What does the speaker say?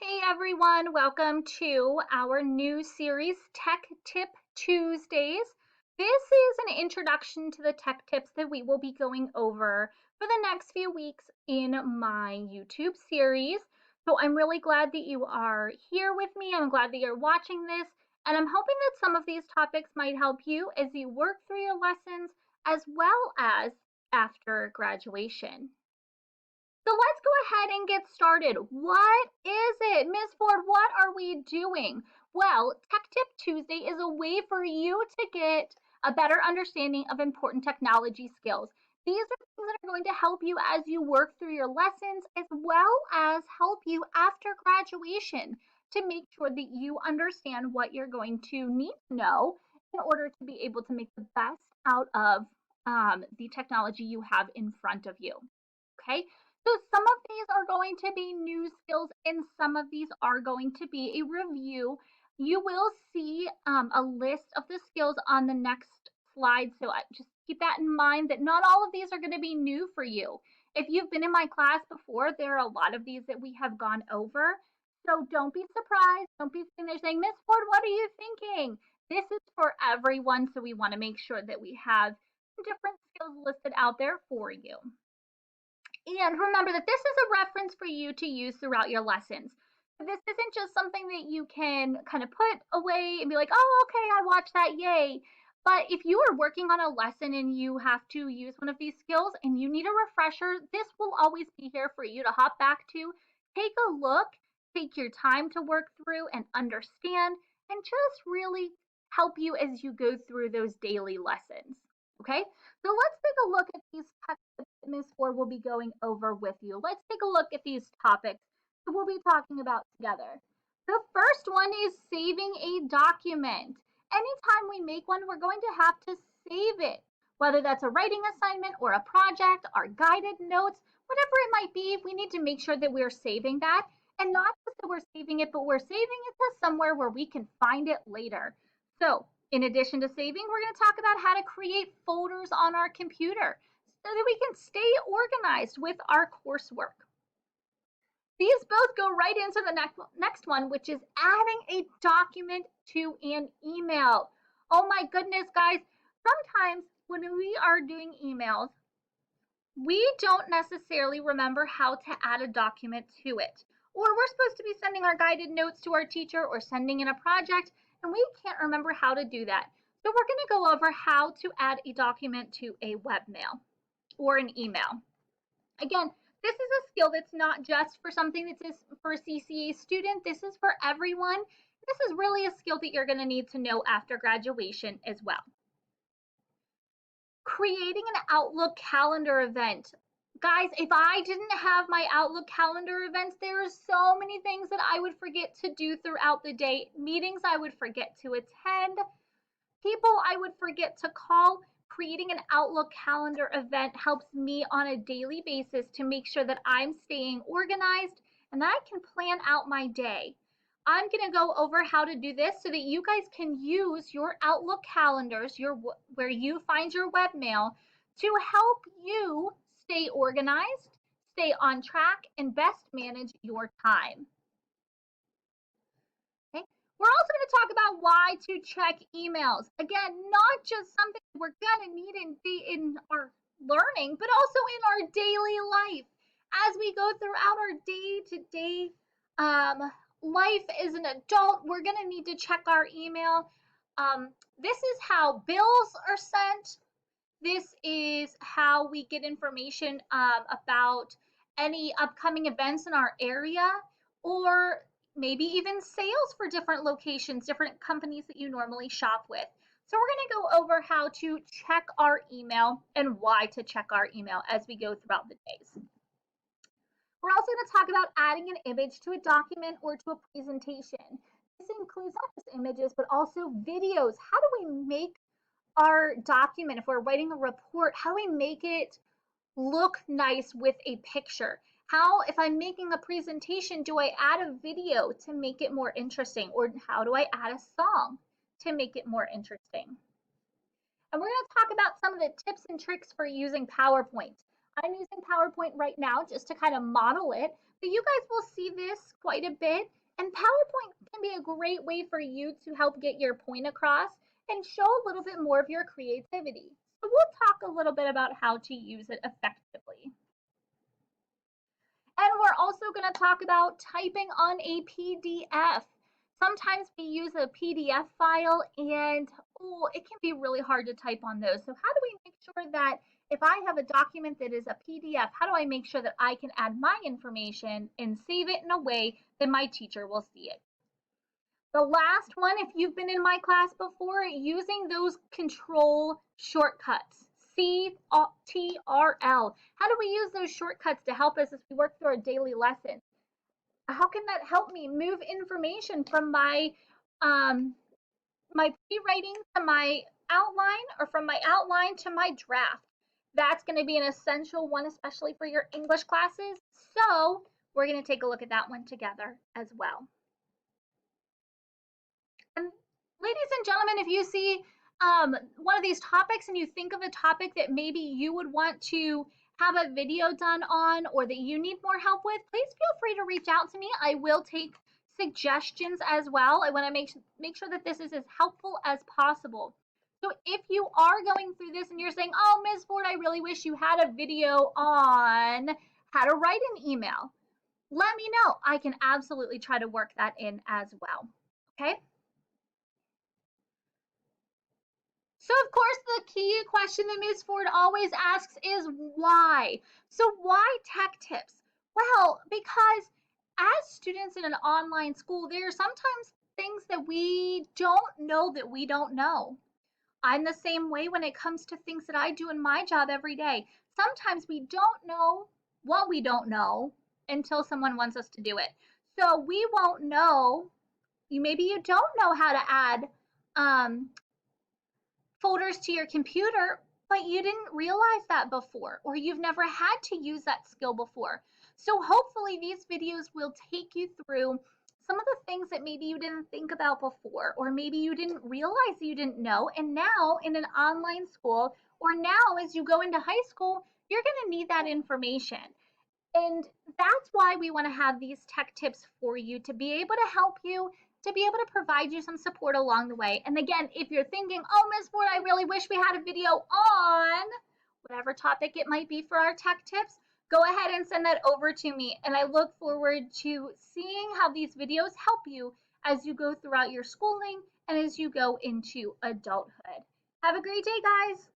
Hey everyone, welcome to our new series, Tech Tip Tuesdays. This is an introduction to the tech tips that we will be going over for the next few weeks in my YouTube series. So I'm really glad that you are here with me. I'm glad that you're watching this, and I'm hoping that some of these topics might help you as you work through your lessons as well as after graduation. So let's go ahead and get started. What is it? Miss Ford, what are we doing? Well, Tech Tip Tuesday is a way for you to get a better understanding of important technology skills. These are things that are going to help you as you work through your lessons, as well as help you after graduation to make sure that you understand what you're going to need to know in order to be able to make the best out of the technology you have in front of you. Okay, so some of these are going to be new skills and some of these are going to be a review. You will see a list of the skills on the next slide. So just keep that in mind that not all of these are going to be new for you. If you've been in my class before, there are a lot of these that we have gone over. So don't be surprised. Don't be sitting there saying, Miss Ford, what are you thinking? This is for everyone. So we want to make sure that we have different skills listed out there for you. And remember that this is a reference for you to use throughout your lessons. This isn't just something that you can kind of put away and be like, oh, okay, I watched that, yay. But if you are working on a lesson and you have to use one of these skills and you need a refresher, this will always be here for you to hop back to, take a look, take your time to work through and understand, and just really help you as you go through those daily lessons. Okay, so let's take a look at these text that Ms. Ford will be going over with you. Let's take a look at these topics that we'll be talking about together. The first one is saving a document. Anytime we make one, we're going to have to save it. Whether that's a writing assignment or a project, our guided notes, whatever it might be, we need to make sure that we're saving that. And not just that we're saving it, but we're saving it to somewhere where we can find it later. So in addition to saving, we're going to talk about how to create folders on our computer so that we can stay organized with our coursework. These both go right into the next one, which is adding a document to an email. Oh my goodness, guys. Sometimes when we are doing emails, we don't necessarily remember how to add a document to it. Or we're supposed to be sending our guided notes to our teacher or sending in a project, and we can't remember how to do that. So we're going to go over how to add a document to a webmail or an email. Again, this is a skill that's not just for something that's for a CCA student. This is for everyone. This is really a skill that you're going to need to know after graduation as well. Creating an Outlook calendar event. Guys, if I didn't have my Outlook calendar events, there are so many things that I would forget to do throughout the day. Meetings I would forget to attend. People I would forget to call. Creating an Outlook calendar event helps me on a daily basis to make sure that I'm staying organized and that I can plan out my day. I'm going to go over how to do this so that you guys can use your Outlook calendars, where you find your webmail, to help you stay organized, stay on track, and best manage your time. Okay. We're also going to talk about why to check emails. Again, not just something we're going to need in our learning, but also in our daily life. As we go throughout our day-to-day life as an adult, we're going to need to check our email. This is how bills are sent. This is how we get information about any upcoming events in our area, or maybe even sales for different locations, different companies that you normally shop with. So we're going to go over how to check our email and why to check our email as we go throughout the days. We're also going to talk about adding an image to a document or to a presentation. This includes not just images, but also videos. How do we make our document, if we're writing a report, how do we make it look nice with a picture? How, if I'm making a presentation, do I add a video to make it more interesting? Or how do I add a song to make it more interesting? And we're going to talk about some of the tips and tricks for using PowerPoint. I'm using PowerPoint right now just to kind of model it, but you guys will see this quite a bit. And PowerPoint can be a great way for you to help get your point across and show a little bit more of your creativity. So we'll talk a little bit about how to use it effectively. And we're also going to talk about typing on a PDF. Sometimes we use a PDF file and it can be really hard to type on those. So how do we make sure that if I have a document that is a PDF, how do I make sure that I can add my information and save it in a way that my teacher will see it? The last one, if you've been in my class before, using those control shortcuts. CTRL. How do we use those shortcuts to help us as we work through our daily lessons? How can that help me move information from my pre-writing to my outline, or from my outline to my draft? That's going to be an essential one, especially for your English classes. So we're going to take a look at that one together as well. And ladies and gentlemen, if you see one of these topics and you think of a topic that maybe you would want to have a video done on, or that you need more help with, please feel free to reach out to me. I will take suggestions as well. I want to make sure that this is as helpful as possible. So if you are going through this and you're saying, oh, Ms. Ford, I really wish you had a video on how to write an email, let me know. I can absolutely try to work that in as well. Okay. So of course the key question that Ms. Ford always asks is why? So why tech tips? Well, because as students in an online school, there are sometimes things that we don't know that we don't know. I'm the same way when it comes to things that I do in my job every day. Sometimes we don't know what we don't know until someone wants us to do it. So we won't know, maybe you don't know how to add folders to your computer, but you didn't realize that before, or you've never had to use that skill before. So hopefully these videos will take you through some of the things that maybe you didn't think about before, or maybe you didn't realize you didn't know. And now in an online school, or now as you go into high school, you're going to need that information. And that's why we want to have these tech tips for you, to be able to help you, to be able to provide you some support along the way. And again, if you're thinking, oh, Ms. Ford, I really wish we had a video on whatever topic it might be for our tech tips, go ahead and send that over to me. And I look forward to seeing how these videos help you as you go throughout your schooling and as you go into adulthood. Have a great day, guys.